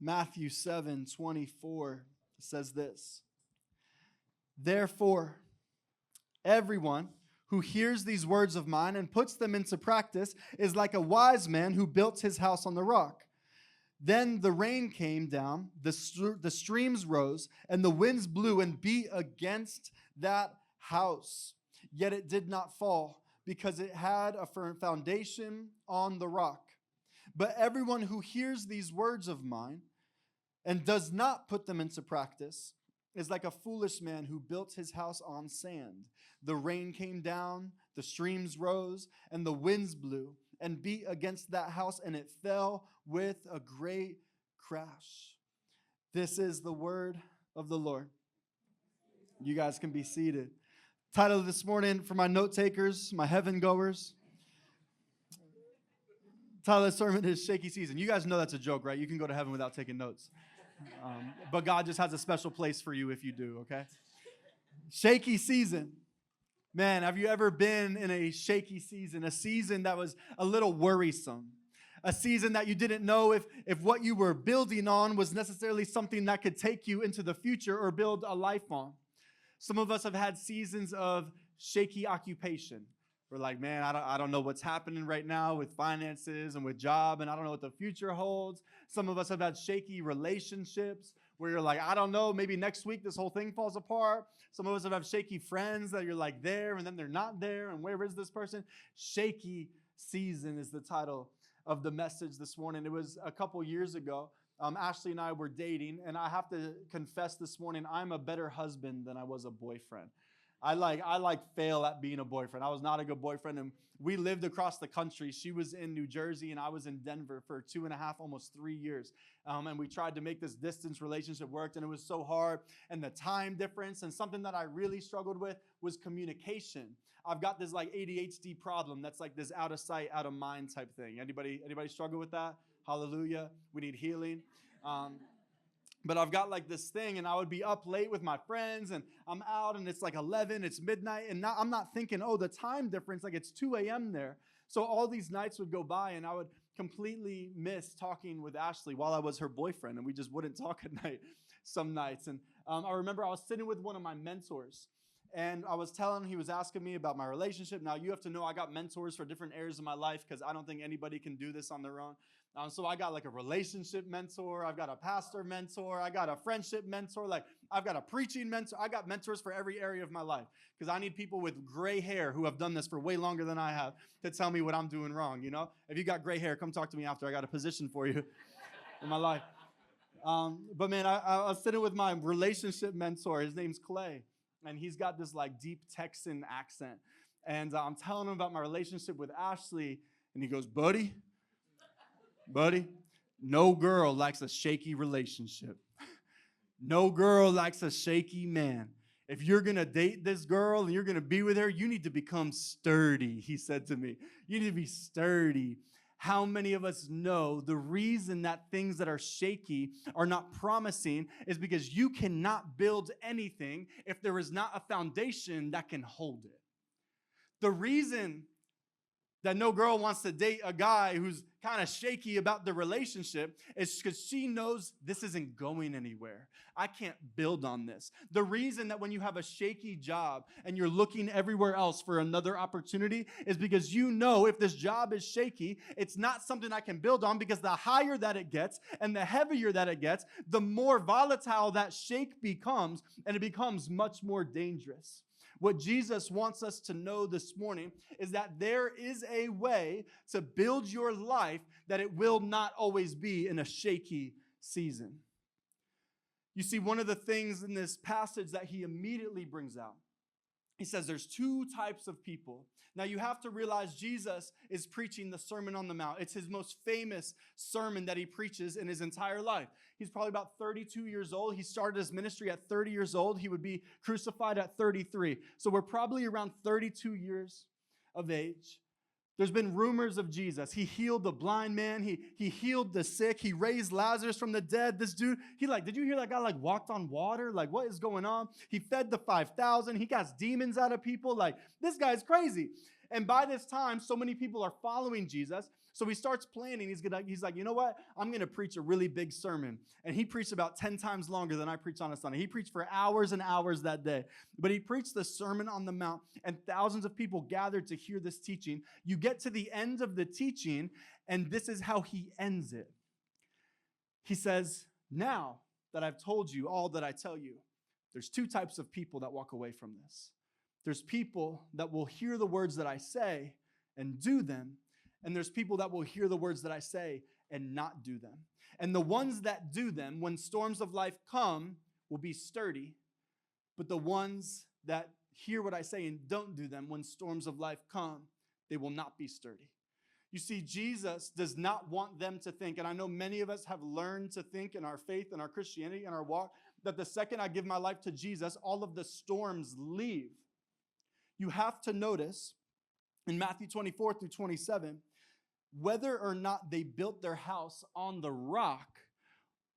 Matthew 7:24 says this. Therefore, everyone who hears these words of mine and puts them into practice is like a wise man who built his house on the rock. Then the rain came down, the streams rose, and the winds blew and beat against that house. Yet it did not fall, because it had a firm foundation on the rock. But everyone who hears these words of mine and does not put them into practice is like a foolish man who built his house on sand. The rain came down, the streams rose, and the winds blew and beat against that house, and it fell with a great crash. This is the word of the Lord. You guys can be seated. Title this morning for my note takers, my heaven goers. Title of the sermon is Shaky Season. You guys know that's a joke, right? You can go to heaven without taking notes. But God just has a special place for you if you do, okay? Shaky season. Man, have you ever been in a shaky season? A season that was a little worrisome. A season that you didn't know if what you were building on was necessarily something that could take you into the future or build a life on. Some of us have had seasons of shaky occupation. We're like, man, I don't know what's happening right now with finances and with job, and I don't know what the future holds. Some of us have had shaky relationships where you're like, I don't know, maybe next week this whole thing falls apart. Some of us have had shaky friends that you're like there, and then they're not there, and where is this person? Shaky season is the title of the message this morning. It was a couple years ago. Ashley and I were dating, and I have to confess this morning, I'm a better husband than I was a boyfriend. I fail at being a boyfriend. I was not a good boyfriend, and we lived across the country. She was in New Jersey, and I was in Denver for 2.5, almost 3 years. And we tried to make this distance relationship work, and it was so hard. And the time difference, and something that I really struggled with was communication. I've got this like ADHD problem that's like this out of sight, out of mind type thing. Anybody struggle with that? Hallelujah. We need healing. But I've got like this thing, and I would be up late with my friends, and I'm out, and it's like 11, it's midnight, and now I'm not thinking, oh, the time difference, like it's 2 a.m. there. So all these nights would go by, and I would completely miss talking with Ashley while I was her boyfriend, and we just wouldn't talk at night some nights. And I remember I was sitting with one of my mentors, and I was telling him, he was asking me about my relationship. Now, you have to know I got mentors for different areas of my life because I don't think anybody can do this on their own. So I got like a relationship mentor. I've got a pastor mentor. I got a friendship mentor. Like I've got a preaching mentor. I got mentors for every area of my life because I need people with gray hair who have done this for way longer than I have to tell me what I'm doing wrong. You know, if you got gray hair, come talk to me after. I got a position for you in my life. But man, I was sitting with my relationship mentor. His name's Clay, and he's got this like deep Texan accent. And I'm telling him about my relationship with Ashley, and he goes, buddy, no girl likes a shaky relationship. No girl likes a shaky man. If you're going to date this girl and you're going to be with her, you need to become sturdy, he said to me. You need to be sturdy. How many of us know the reason that things that are shaky are not promising is because you cannot build anything if there is not a foundation that can hold it. The reason that no girl wants to date a guy who's kind of shaky about the relationship is because she knows this isn't going anywhere. I can't build on this. The reason that when you have a shaky job and you're looking everywhere else for another opportunity is because you know if this job is shaky, it's not something I can build on because the higher that it gets and the heavier that it gets, the more volatile that shake becomes, and it becomes much more dangerous. What Jesus wants us to know this morning is that there is a way to build your life that it will not always be in a shaky season. You see, one of the things in this passage that he immediately brings out, he says there's two types of people. Now, you have to realize Jesus is preaching the Sermon on the Mount. It's his most famous sermon that he preaches in his entire life. He's probably about 32 years old. He started his ministry at 30 years old. He would be crucified at 33. So we're probably around 32 years of age. There's been rumors of Jesus. He healed the blind man. He healed the sick. He raised Lazarus from the dead. This dude, did you hear that guy walked on water? What is going on? He fed the 5,000. He cast demons out of people. This guy's crazy. And by this time, so many people are following Jesus. So he starts planning. He's like, you know what? I'm going to preach a really big sermon. And he preached about 10 times longer than I preach on a Sunday. He preached for hours and hours that day. But he preached the Sermon on the Mount, and thousands of people gathered to hear this teaching. You get to the end of the teaching, and this is how he ends it. He says, now that I've told you all that I tell you, there's two types of people that walk away from this. There's people that will hear the words that I say and do them, and there's people that will hear the words that I say and not do them. And the ones that do them, when storms of life come, will be sturdy, but the ones that hear what I say and don't do them, when storms of life come, they will not be sturdy. You see, Jesus does not want them to think, and I know many of us have learned to think in our faith and our Christianity and our walk, that the second I give my life to Jesus, all of the storms leave. You have to notice in Matthew 24 through 27, whether or not they built their house on the rock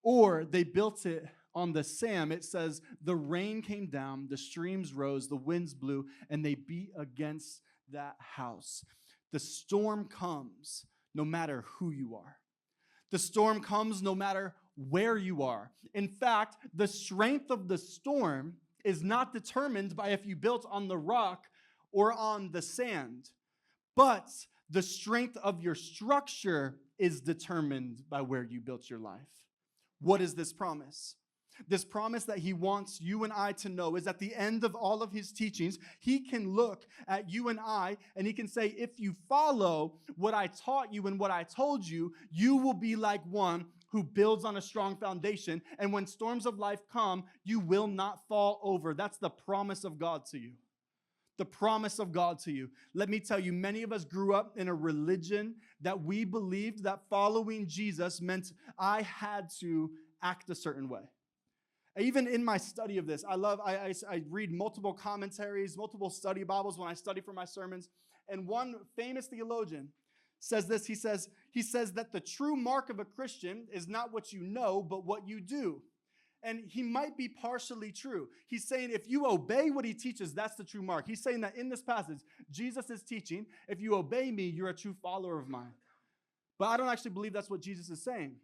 or they built it on the sand, it says the rain came down, the streams rose, the winds blew, and they beat against that house. The storm comes no matter who you are. The storm comes no matter where you are. In fact, the strength of the storm is not determined by if you built on the rock or on the sand, but the strength of your structure is determined by where you built your life. What is this promise? This promise that he wants you and I to know is at the end of all of his teachings, he can look at you and I and he can say, if you follow what I taught you and what I told you, you will be like one who builds on a strong foundation. And when storms of life come, you will not fall over. That's the promise of God to you. The promise of God to you. Let me tell you, many of us grew up in a religion that we believed that following Jesus meant I had to act a certain way. Even in my study of this, I read multiple commentaries, multiple study Bibles when I study for my sermons. And one famous theologian says this. He says that the true mark of a Christian is not what you know, but what you do. And he might be partially true. He's saying if you obey what he teaches, that's the true mark. He's saying that in this passage, Jesus is teaching, if you obey me, you're a true follower of mine. But I don't actually believe that's what Jesus is saying.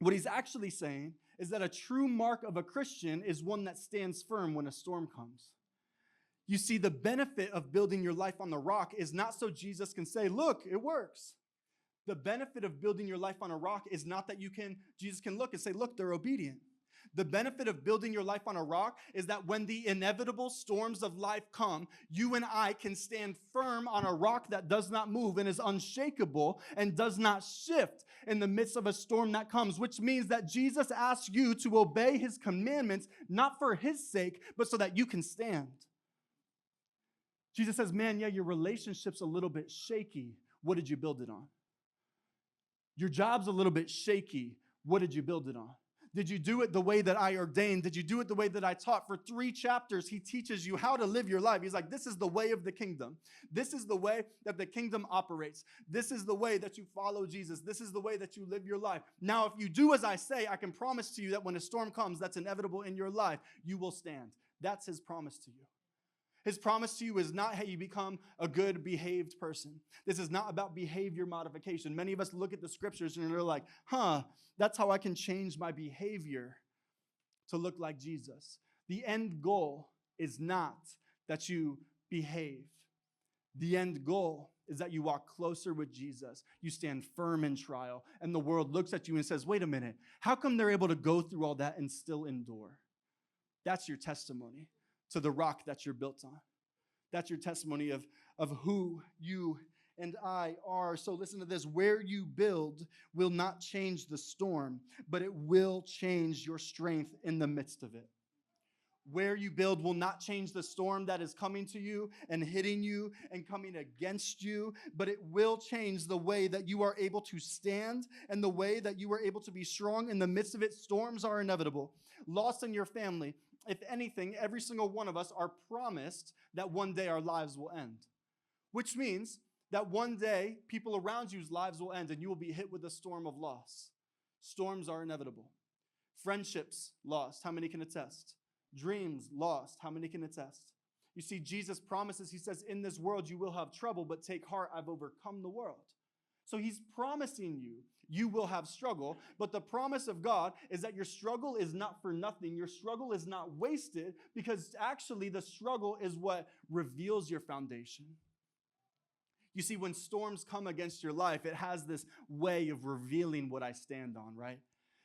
What he's actually saying is that a true mark of a Christian is one that stands firm when a storm comes. You see, the benefit of building your life on the rock is not so Jesus can say, look, it works. The benefit of building your life on a rock is not that Jesus can look and say, look, they're obedient. The benefit of building your life on a rock is that when the inevitable storms of life come, you and I can stand firm on a rock that does not move and is unshakable and does not shift in the midst of a storm that comes, which means that Jesus asks you to obey his commandments, not for his sake, but so that you can stand. Jesus says, man, yeah, your relationship's a little bit shaky. What did you build it on? Your job's a little bit shaky. What did you build it on? Did you do it the way that I ordained? Did you do it the way that I taught? For 3 chapters, he teaches you how to live your life. He's like, this is the way of the kingdom. This is the way that the kingdom operates. This is the way that you follow Jesus. This is the way that you live your life. Now, if you do as I say, I can promise to you that when a storm comes that's inevitable in your life, you will stand. That's his promise to you. His promise to you is not how you become a good behaved person. This is not about behavior modification. Many of us look at the scriptures and they're like, that's how I can change my behavior to look like Jesus. The end goal is not that you behave. The end goal is that you walk closer with Jesus. You stand firm in trial, and the world looks at you and says, wait a minute, how come they're able to go through all that and still endure? That's your testimony to the rock that you're built on. That's your testimony of who you and I are. So listen to this. Where you build will not change the storm, but it will change your strength in the midst of it. Where you build will not change the storm that is coming to you and hitting you and coming against you, but it will change the way that you are able to stand and the way that you are able to be strong in the midst of it. Storms are inevitable. Loss in your family. If anything, every single one of us are promised that one day our lives will end, which means that one day people around you's lives will end and you will be hit with a storm of loss. Storms are inevitable. Friendships lost. How many can attest? Dreams lost. How many can attest? You see, Jesus promises, he says, in this world you will have trouble, but take heart, I've overcome the world. So he's promising you will have struggle, but the promise of God is that your struggle is not for nothing. Your struggle is not wasted, because actually the struggle is what reveals your foundation. You see, when storms come against your life, it has this way of revealing what I stand on, right?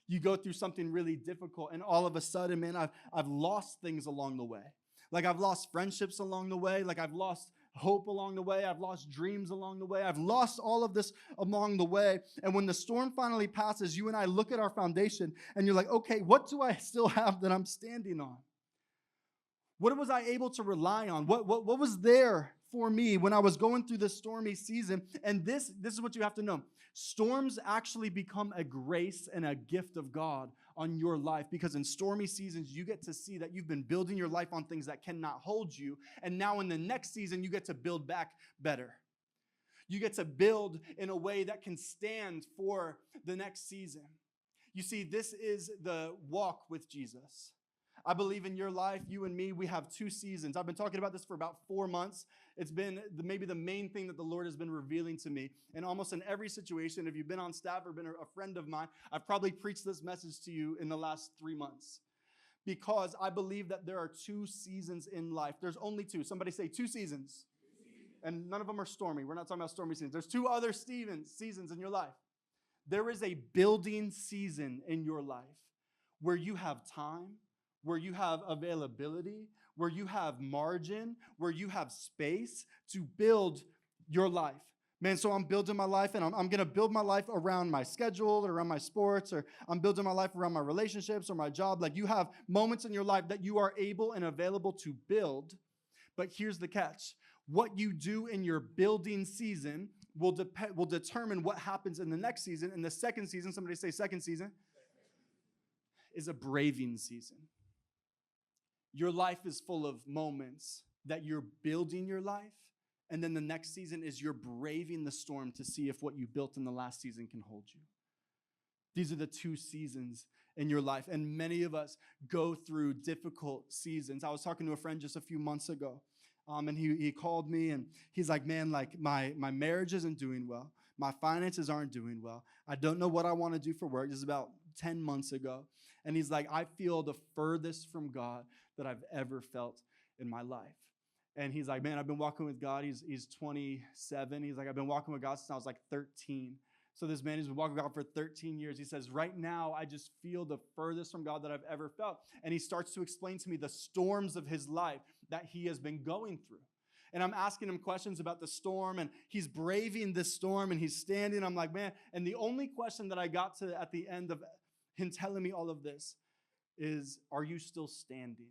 You go through something really difficult, and all of a sudden, man, I've lost things along the way. Like I've lost friendships along the way. Like I've lost hope along the way. I've lost dreams along the way. I've lost all of this along the way. And when the storm finally passes, you and I look at our foundation and you're like, okay, what do I still have that I'm standing on? What was I able to rely on? What was there for me when I was going through this stormy season? And this is what you have to know. Storms actually become a grace and a gift of God on your life, because in stormy seasons, you get to see that you've been building your life on things that cannot hold you. And now in the next season, you get to build back better. You get to build in a way that can stand for the next season. You see, this is the walk with Jesus. I believe in your life, you and me, we have 2 seasons. I've been talking about this for about 4 months. It's been maybe the main thing that the Lord has been revealing to me. And almost in every situation, if you've been on staff or been a friend of mine, I've probably preached this message to you in the last 3 months. Because I believe that there are 2 seasons in life. There's only 2. Somebody say 2 seasons. And none of them are stormy. We're not talking about stormy seasons. There's 2 other seasons in your life. There is a building season in your life where you have time, where you have availability, where you have margin, where you have space to build your life. Man, so I'm building my life, and I'm going to build my life around my schedule or around my sports, or I'm building my life around my relationships or my job. Like, you have moments in your life that you are able and available to build. But here's the catch. What you do in your building season will determine what happens in the next season. And the second season, somebody say second season, is a braving season. Your life is full of moments that you're building your life, and then the next season is you're braving the storm to see if what you built in the last season can hold you. These are the 2 seasons in your life, and many of us go through difficult seasons. I was talking to a friend just a few months ago, and he called me, and he's like, man, like my marriage isn't doing well. My finances aren't doing well. I don't know what I want to do for work. This is about 10 months ago. And he's like, I feel the furthest from God that I've ever felt in my life. And he's like, man, I've been walking with God. He's 27. He's like, I've been walking with God since I was like 13. So this man has been walking with God for 13 years. He says, right now, I just feel the furthest from God that I've ever felt. And he starts to explain to me the storms of his life that he has been going through. And I'm asking him questions about the storm, and he's braving this storm, and he's standing. I'm like, man, and the only question that I got to at the end of him telling me all of this is, are you still standing?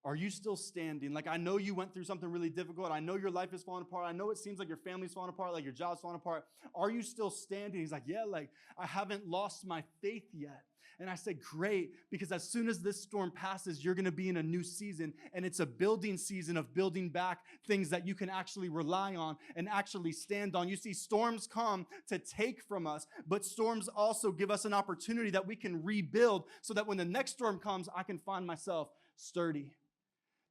Are you still standing? Like, I know you went through something really difficult. I know your life is falling apart. I know it seems like your family's falling apart, like your job's falling apart. Are you still standing? He's like, yeah, like I haven't lost my faith yet. And I said, great, because as soon as this storm passes, you're going to be in a new season, and it's a building season of building back things that you can actually rely on and actually stand on. You see, storms come to take from us, but storms also give us an opportunity that we can rebuild so that when the next storm comes, I can find myself sturdy.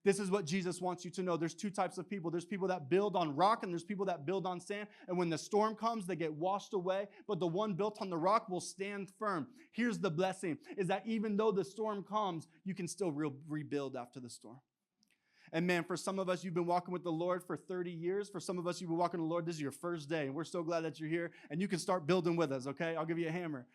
This is what Jesus wants you to know. There's 2 types of people. There's people that build on rock, and there's people that build on sand. And when the storm comes, they get washed away. But the one built on the rock will stand firm. Here's the blessing, is that even though the storm comes, you can still rebuild after the storm. And man, for some of us, you've been walking with the Lord for 30 years. For some of us, you've been walking with the Lord. This is your first day. And we're so glad that you're here. And you can start building with us, okay? I'll give you a hammer.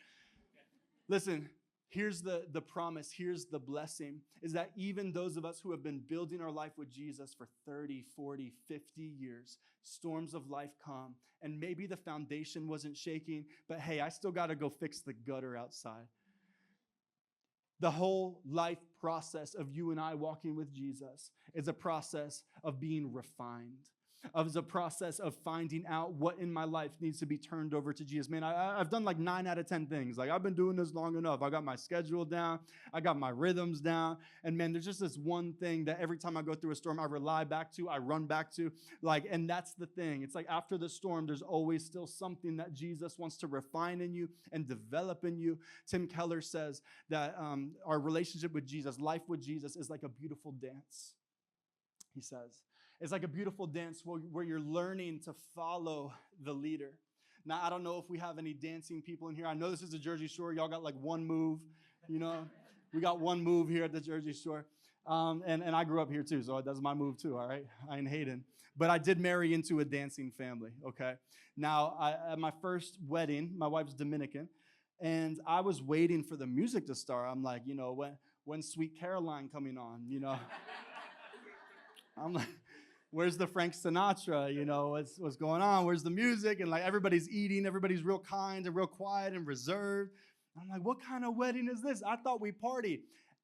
Listen. Here's the promise, here's the blessing, is that even those of us who have been building our life with Jesus for 30, 40, 50 years, storms of life come, and maybe the foundation wasn't shaking, but hey, I still got to go fix the gutter outside. The whole life process of you and I walking with Jesus is a process of being refined. Of the process of finding out what in my life needs to be turned over to Jesus. Man, I've done like 9 out of 10 things. Like, I've been doing this long enough. I got my schedule down. I got my rhythms down. And man, there's just this one thing that every time I go through a storm, I rely back to, I run back to. Like, and that's the thing. It's like after the storm, there's always still something that Jesus wants to refine in you and develop in you. Tim Keller says that our relationship with Jesus, life with Jesus, is like a beautiful dance. He says. It's like a beautiful dance where you're learning to follow the leader. Now, I don't know if we have any dancing people in here. I know this is a Jersey Shore. Y'all got like one move, you know. We got one move here at the Jersey Shore. And I grew up here too, so that's my move too, all right? I ain't hating. But I did marry into a dancing family, okay? Now, at my first wedding, my wife's Dominican, and I was waiting for the music to start. I'm like, you know, when Sweet Caroline coming on, you know? I'm like, where's the Frank Sinatra? You know, what's going on? Where's the music? And like everybody's eating, everybody's real kind and real quiet and reserved. I'm like, what kind of wedding is this? I thought we partied.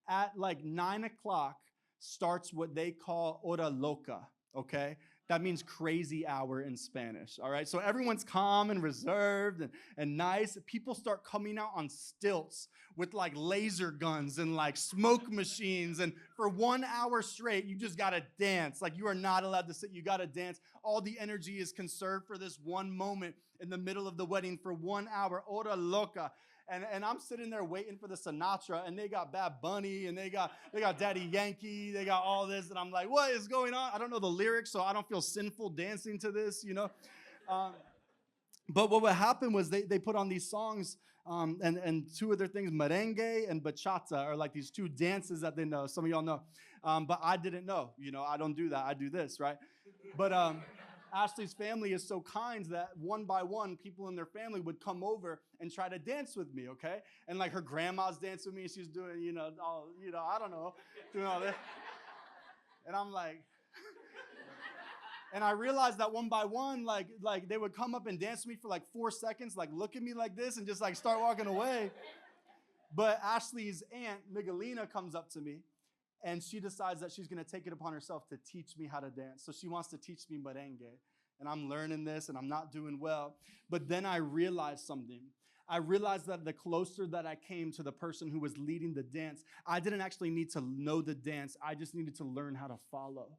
At like 9 o'clock starts what they call hora loca, okay? That means crazy hour in Spanish, all right? So everyone's calm and reserved and nice. People start coming out on stilts with like laser guns and like smoke machines. And for 1 hour straight, you just gotta dance. Like you are not allowed to sit, you gotta dance. All the energy is conserved for this one moment in the middle of the wedding for 1 hour, hora loca. And I'm sitting there waiting for the Sinatra, and they got Bad Bunny, and they got Daddy Yankee, they got all this, and I'm like, what is going on? I don't know the lyrics, so I don't feel sinful dancing to this, you know. But what would happen was they put on these songs, and two of their things, merengue and bachata, are like these two dances that they know. Some of y'all know, but I didn't know. You know, I don't do that. I do this, right? But Ashley's family is so kind that one by one, people in their family would come over and try to dance with me, okay? And like her grandma's dancing with me, she's doing, you know, all, you know, I don't know, doing all this. And I'm like, and I realized that one by one, like they would come up and dance with me for like 4 seconds, like look at me like this and just like start walking away. But Ashley's aunt, Miguelina, comes up to me. And she decides that she's going to take it upon herself to teach me how to dance. So she wants to teach me merengue. And I'm learning this, and I'm not doing well. But then I realized something. I realized that the closer that I came to the person who was leading the dance, I didn't actually need to know the dance. I just needed to learn how to follow.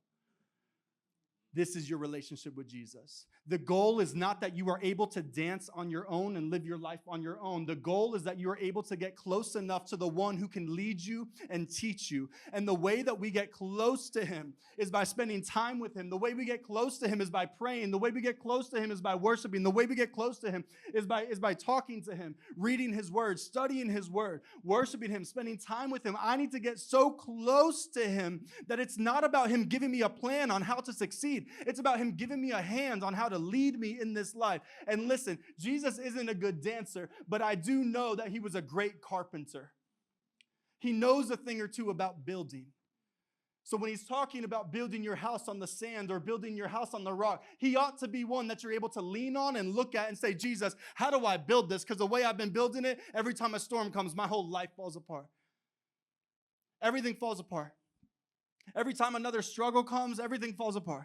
This is your relationship with Jesus. The goal is not that you are able to dance on your own and live your life on your own. The goal is that you are able to get close enough to the one who can lead you and teach you. And the way that we get close to him is by spending time with him. The way we get close to him is by praying. The way we get close to him is by worshiping. The way we get close to him is by talking to him, reading his word, studying his word, worshiping him, spending time with him. I need to get so close to him that it's not about him giving me a plan on how to succeed. It's about him giving me a hand on how to lead me in this life. And listen, Jesus isn't a good dancer, but I do know that he was a great carpenter. He knows a thing or two about building. So when he's talking about building your house on the sand or building your house on the rock, he ought to be one that you're able to lean on and look at and say, Jesus, how do I build this? Because the way I've been building it, every time a storm comes, my whole life falls apart. Everything falls apart. Every time another struggle comes, everything falls apart.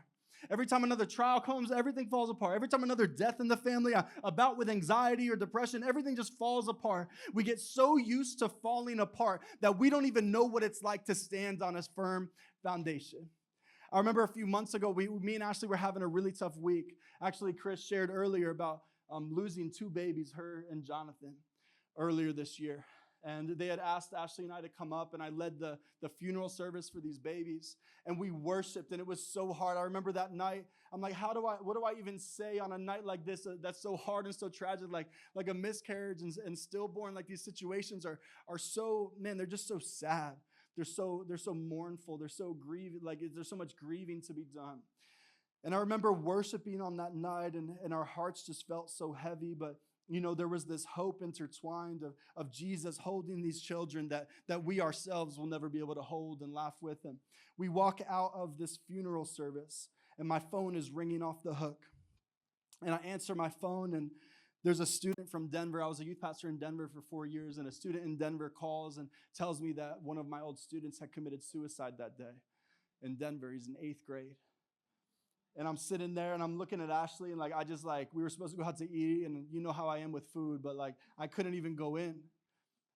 Every time another trial comes, everything falls apart. Every time another death in the family, a bout with anxiety or depression, everything just falls apart. We get so used to falling apart that we don't even know what it's like to stand on a firm foundation. I remember a few months ago, me and Ashley were having a really tough week. Actually, Chris shared earlier about losing 2 babies, her and Jonathan, earlier this year. And they had asked Ashley and I to come up, and I led the funeral service for these babies. And we worshiped, and it was so hard. I remember that night, I'm like, what do I even say on a night like this that's so hard and so tragic, like a miscarriage and stillborn, like these situations are so, man, they're just so sad. They're so mournful. They're so grieving, like there's so much grieving to be done. And I remember worshiping on that night, and our hearts just felt so heavy, but you know, there was this hope intertwined of Jesus holding these children that we ourselves will never be able to hold and laugh with them. We walk out of this funeral service, and my phone is ringing off the hook. And I answer my phone, and there's a student from Denver. I was a youth pastor in Denver for 4 years, and a student in Denver calls and tells me that one of my old students had committed suicide that day in Denver. He's in 8th grade. And I'm sitting there and I'm looking at Ashley, and we were supposed to go out to eat, and you know how I am with food, but I couldn't even go in.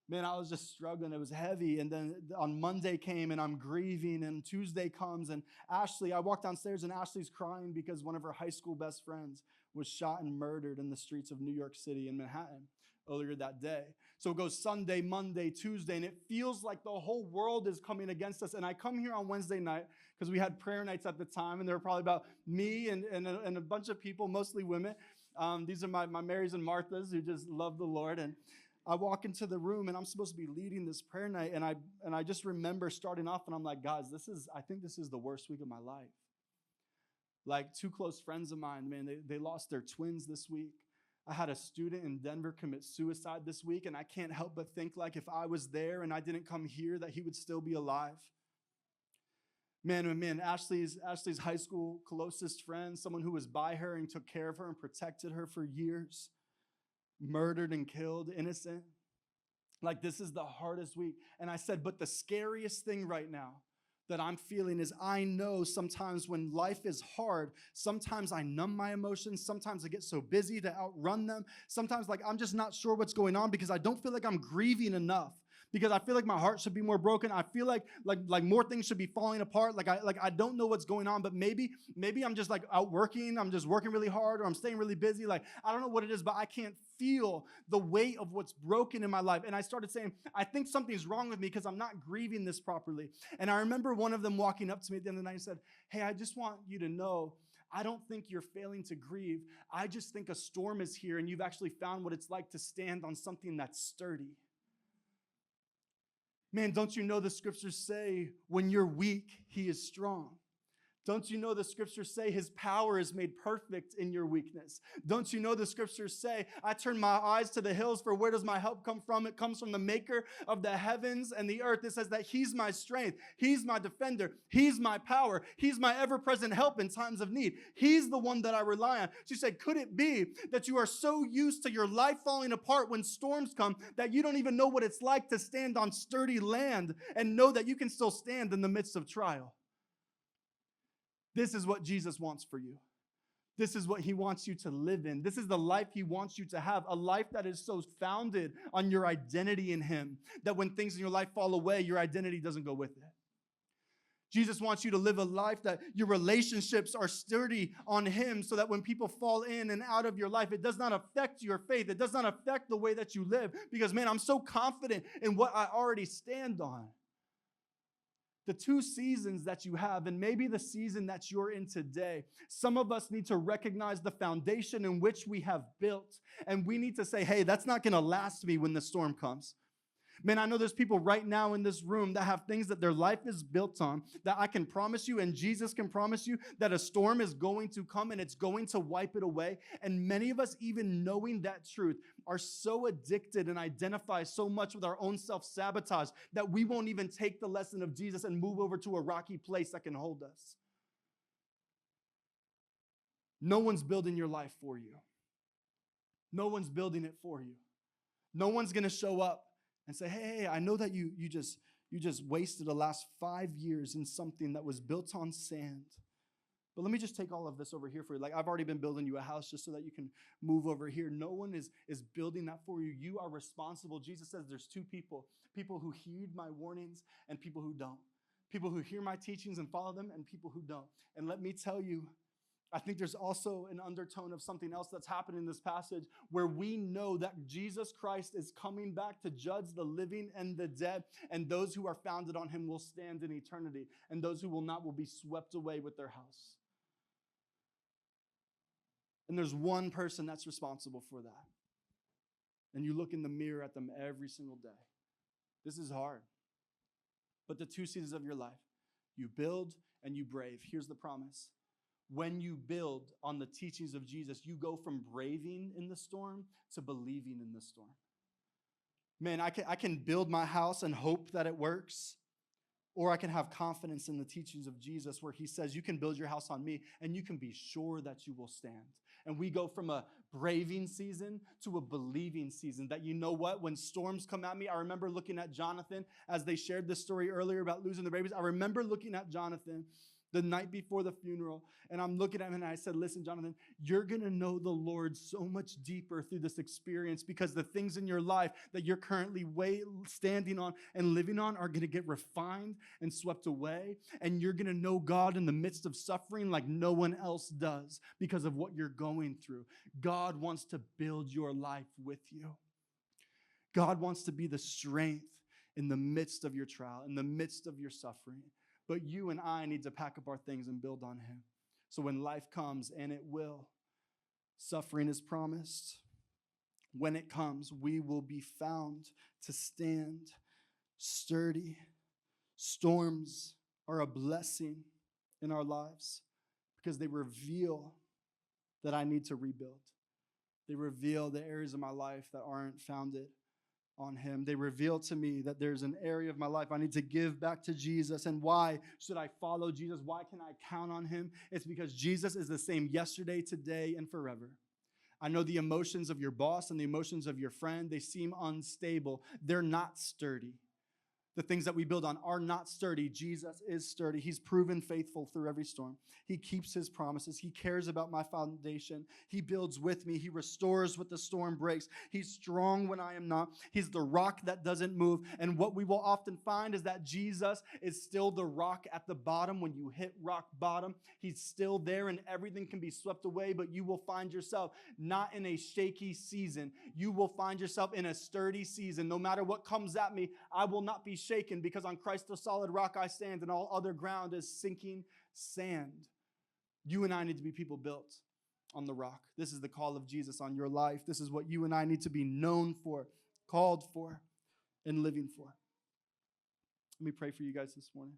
Man, I was just struggling. It was heavy. And then on Monday came, and I'm grieving, and Tuesday comes, and I walked downstairs, and Ashley's crying because one of her high school best friends was shot and murdered in the streets of New York City in Manhattan earlier that day. So it goes Sunday, Monday, Tuesday, and it feels like the whole world is coming against us. And I come here on Wednesday night because we had prayer nights at the time, and there were probably about me and a bunch of people, mostly women. These are my Marys and Marthas who just love the Lord. And I walk into the room and I'm supposed to be leading this prayer night. And I just remember starting off and I'm like, guys, I think this is the worst week of my life. Like 2 close friends of mine, man, they lost their twins this week. I had a student in Denver commit suicide this week, and I can't help but think like if I was there and I didn't come here, that he would still be alive. Man, Ashley's high school closest friend, someone who was by her and took care of her and protected her for years, murdered and killed, innocent. Like, this is the hardest week. And I said, but the scariest thing right now that I'm feeling is I know sometimes when life is hard, sometimes I numb my emotions. Sometimes I get so busy to outrun them. Sometimes like I'm just not sure what's going on because I don't feel like I'm grieving enough. Because I feel like my heart should be more broken. I feel like more things should be falling apart. Like I don't know what's going on, but maybe I'm just like out working. I'm just working really hard, or I'm staying really busy. Like I don't know what it is, but I can't feel the weight of what's broken in my life. And I started saying, I think something's wrong with me because I'm not grieving this properly. And I remember one of them walking up to me at the end of the night and said, hey, I just want you to know, I don't think you're failing to grieve. I just think a storm is here and you've actually found what it's like to stand on something that's sturdy. Man, don't you know the scriptures say when you're weak, he is strong? Don't you know the scriptures say his power is made perfect in your weakness? Don't you know the scriptures say, I turn my eyes to the hills, for where does my help come from? It comes from the maker of the heavens and the earth. It says that he's my strength. He's my defender. He's my power. He's my ever-present help in times of need. He's the one that I rely on. She said, could it be that you are so used to your life falling apart when storms come that you don't even know what it's like to stand on sturdy land and know that you can still stand in the midst of trial? This is what Jesus wants for you. This is what he wants you to live in. This is the life he wants you to have, a life that is so founded on your identity in him that when things in your life fall away, your identity doesn't go with it. Jesus wants you to live a life that your relationships are sturdy on him so that when people fall in and out of your life, it does not affect your faith. It does not affect the way that you live because, man, I'm so confident in what I already stand on. The 2 seasons that you have, and maybe the season that you're in today, some of us need to recognize the foundation in which we have built, and we need to say, hey, that's not going to last me when the storm comes. Man, I know there's people right now in this room that have things that their life is built on that I can promise you, and Jesus can promise you, that a storm is going to come and it's going to wipe it away. And many of us, even knowing that truth, are so addicted and identify so much with our own self-sabotage that we won't even take the lesson of Jesus and move over to a rocky place that can hold us. No one's building your life for you. No one's building it for you. No one's going to show up and say, hey, I know that you just wasted the last 5 years in something that was built on sand. But let me just take all of this over here for you. Like, I've already been building you a house just so that you can move over here. No one is building that for you. You are responsible. Jesus says there's 2 people who heed my warnings and people who don't. People who hear my teachings and follow them and people who don't. And let me tell you, I think there's also an undertone of something else that's happened in this passage where we know that Jesus Christ is coming back to judge the living and the dead, and those who are founded on him will stand in eternity, and those who will not will be swept away with their house. And there's one person that's responsible for that. And you look in the mirror at them every single day. This is hard. But the 2 seasons of your life, you build and you brave. Here's the promise. When you build on the teachings of Jesus, you go from braving in the storm to believing in the storm. Man, I can build my house and hope that it works, or I can have confidence in the teachings of Jesus where he says, you can build your house on me and you can be sure that you will stand. And we go from a braving season to a believing season that, you know what, when storms come at me, I remember looking at Jonathan as they shared this story earlier about losing the babies. I remember looking at Jonathan the night before the funeral, and I'm looking at him and I said, listen, Jonathan, you're going to know the Lord so much deeper through this experience because the things in your life that you're currently standing on and living on are going to get refined and swept away, and you're going to know God in the midst of suffering like no one else does because of what you're going through. God wants to build your life with you. God wants to be the strength in the midst of your trial, in the midst of your suffering. But you and I need to pack up our things and build on him. So when life comes, and it will, Suffering is promised. When it comes, we will be found to stand sturdy. Storms are a blessing in our lives because they reveal that I need to rebuild. They reveal the areas of my life that aren't founded on him. They reveal to me that there's an area of my life I need to give back to Jesus. And why should I follow Jesus? Why can I count on him? It's because Jesus is the same yesterday, today, and forever. I know the emotions of your boss and the emotions of your friend, they seem unstable. They're not sturdy. The things that we build on are not sturdy. Jesus is sturdy. He's proven faithful through every storm. He keeps his promises. He cares about my foundation. He builds with me. He restores when the storm breaks. He's strong when I am not. He's the rock that doesn't move. And what we will often find is that Jesus is still the rock at the bottom. When you hit rock bottom, he's still there and everything can be swept away, but you will find yourself not in a shaky season. You will find yourself in a sturdy season. No matter what comes at me, I will not be shaken, because on Christ the solid rock I stand, and all other ground is sinking sand. You and I need to be people built on the rock. This is the call of Jesus on your life. This is what you and I need to be known for, called for, and living for. Let me pray for you guys this morning.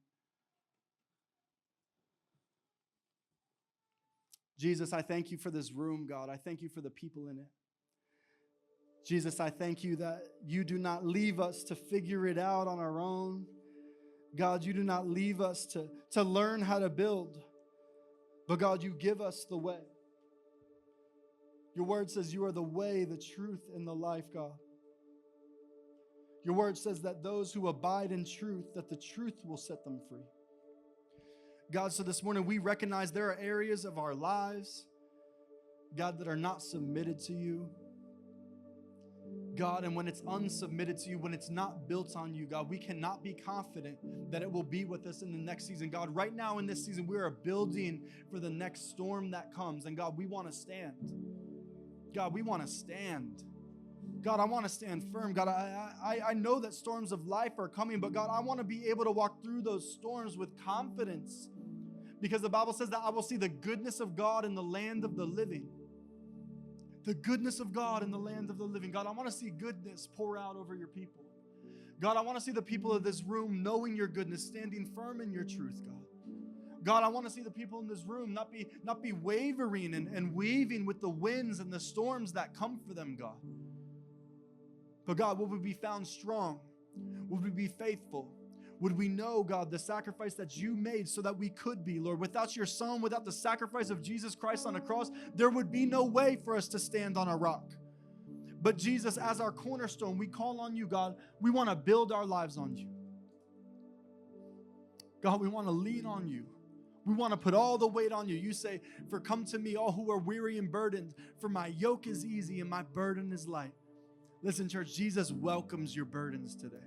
Jesus, I thank you for this room, God. I thank you for the people in it. Jesus, I thank you that you do not leave us to figure it out on our own. God, you do not leave us to learn how to build. But God, you give us the way. Your word says you are the way, the truth, and the life, God. Your word says that those who abide in truth, that the truth will set them free. God, so this morning we recognize there are areas of our lives, God, that are not submitted to you. God, and when it's unsubmitted to you, when it's not built on you, God, we cannot be confident that it will be with us in the next season. God, right now in this season, we are building for the next storm that comes. And God, we want to stand. God, we want to stand. God, I want to stand firm. God, I know that storms of life are coming, but God, I want to be able to walk through those storms with confidence, because the Bible says that I will see the goodness of God in the land of the living. The goodness of God in the land of the living. God, I want to see goodness pour out over your people. God, I want to see the people of this room knowing your goodness, standing firm in your truth, God. God, I want to see the people in this room not be wavering and weaving with the winds and the storms that come for them, God. But God, would we be found strong? Would we be faithful? Would we know, God, the sacrifice that you made so that we could be, Lord? Without your Son, without the sacrifice of Jesus Christ on the cross, there would be no way for us to stand on a rock. But Jesus, as our cornerstone, we call on you, God. We want to build our lives on you. God, we want to lean on you. We want to put all the weight on you. You say, for come to me, all who are weary and burdened, for my yoke is easy and my burden is light. Listen, church, Jesus welcomes your burdens today.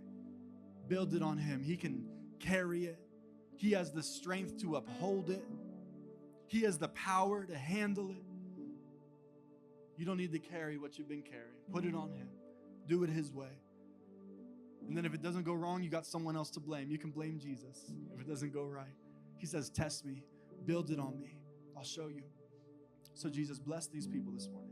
Build it on him. He can carry it. He has the strength to uphold it. He has the power to handle it. You don't need to carry what you've been carrying. Put it on him. Do it his way. And then if it doesn't go wrong, you got someone else to blame. You can blame Jesus if it doesn't go right. He says, test me. Build it on me. I'll show you. So Jesus, bless these people this morning.